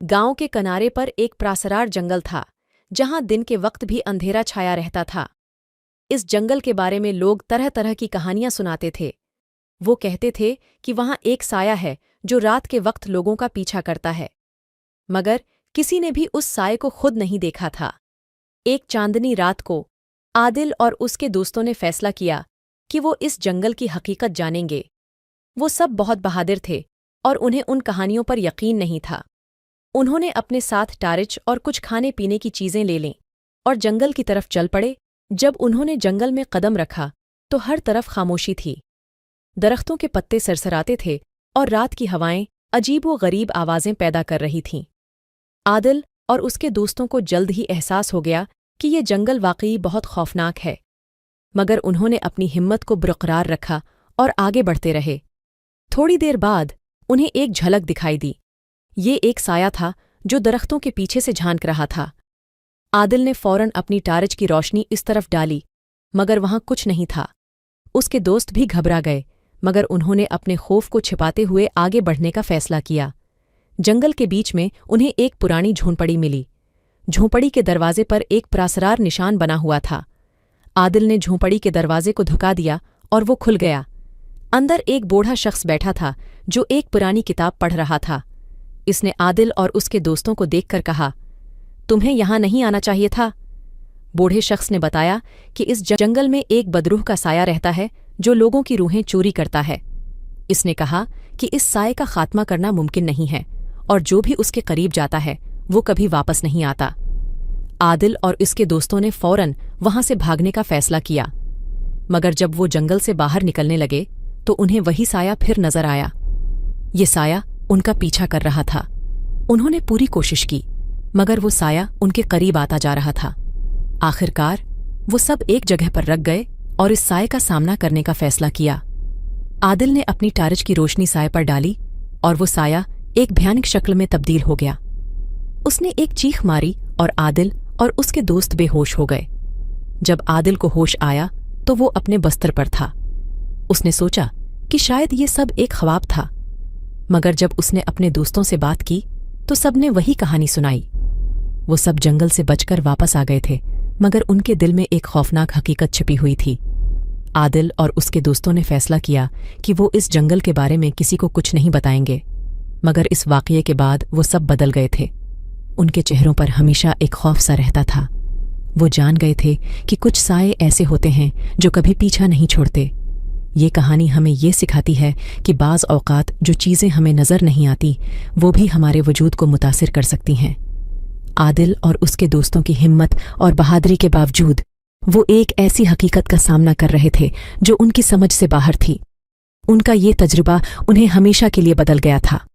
गांव के किनारे पर एक प्रासरार जंगल था, जहां दिन के वक्त भी अंधेरा छाया रहता था। इस जंगल के बारे में लोग तरह तरह की कहानियां सुनाते थे। वो कहते थे कि वहां एक साया है जो रात के वक्त लोगों का पीछा करता है, मगर किसी ने भी उस साये को खुद नहीं देखा था। एक चांदनी रात को आदिल और उसके दोस्तों ने फैसला किया कि वो इस जंगल की हकीकत जानेंगे। वो सब बहुत बहादुर थे और उन्हें उन कहानियों पर यकीन नहीं था। उन्होंने अपने साथ टारिच और कुछ खाने पीने की चीजें ले लें और जंगल की तरफ चल पड़े। जब उन्होंने जंगल में कदम रखा तो हर तरफ खामोशी थी। दरख्तों के पत्ते सरसराते थे और रात की हवाएं अजीबो-गरीब आवाजें पैदा कर रही थीं। आदिल और उसके दोस्तों को जल्द ही एहसास हो गया कि ये जंगल वाकई बहुत खौफनाक है, मगर उन्होंने अपनी हिम्मत को बरकरार रखा और आगे बढ़ते रहे। थोड़ी देर बाद उन्हें एक झलक दिखाई दी। ये एक साया था जो दरख्तों के पीछे से झांक रहा था। आदिल ने फौरन अपनी टारिच की रोशनी इस तरफ डाली, मगर वहां कुछ नहीं था। उसके दोस्त भी घबरा गए, मगर उन्होंने अपने खौफ को छिपाते हुए आगे बढ़ने का फैसला किया। जंगल के बीच में उन्हें एक पुरानी झोंपड़ी मिली। झोंपड़ी के दरवाजे पर एक प्रासरार निशान बना हुआ था। आदिल ने झोंपड़ी के दरवाजे को धुका दिया और वो खुल गया। अंदर एक बूढ़ा शख्स बैठा था जो एक पुरानी किताब पढ़ रहा था। इसने आदिल और उसके दोस्तों को देखकर कहा, तुम्हें यहां नहीं आना चाहिए था। बूढ़े शख्स ने बताया कि इस जंगल में एक बदरूह का साया रहता है जो लोगों की रूहें चोरी करता है। इसने कहा कि इस साये का खात्मा करना मुमकिन नहीं है और जो भी उसके करीब जाता है वो कभी वापस नहीं आता। आदिल और इसके दोस्तों ने फौरन वहां से भागने का फैसला किया, मगर जब वो जंगल से बाहर निकलने लगे तो उन्हें वही साया फिर नजर आया। ये साया उनका पीछा कर रहा था। उन्होंने पूरी कोशिश की, मगर वो साया उनके करीब आता जा रहा था। आखिरकार वो सब एक जगह पर रख गए और इस साये का सामना करने का फैसला किया। आदिल ने अपनी टारिच की रोशनी साये पर डाली और वो साया एक भयानक शक्ल में तब्दील हो गया। उसने एक चीख मारी और आदिल और उसके दोस्त बेहोश हो गए। जब आदिल को होश आया तो वो अपने बस्तर पर था। उसने सोचा कि शायद ये सब एक ख्वाब था, मगर जब उसने अपने दोस्तों से बात की तो सबने वही कहानी सुनाई। वो सब जंगल से बचकर वापस आ गए थे, मगर उनके दिल में एक खौफनाक हकीकत छिपी हुई थी। आदिल और उसके दोस्तों ने फैसला किया कि वो इस जंगल के बारे में किसी को कुछ नहीं बताएंगे, मगर इस वाकये के बाद वो सब बदल गए थे। उनके चेहरों पर हमेशा एक खौफ सा रहता था। वो जान गए थे कि कुछ साये ऐसे होते हैं जो कभी पीछा नहीं छोड़ते। ये कहानी हमें ये सिखाती है कि बाज़ औक़ात जो चीज़ें हमें नज़र नहीं आती वो भी हमारे वजूद को मुतासिर कर सकती हैं। आदिल और उसके दोस्तों की हिम्मत और बहादुरी के बावजूद वो एक ऐसी हकीकत का सामना कर रहे थे जो उनकी समझ से बाहर थी। उनका ये तजुर्बा उन्हें हमेशा के लिए बदल गया था।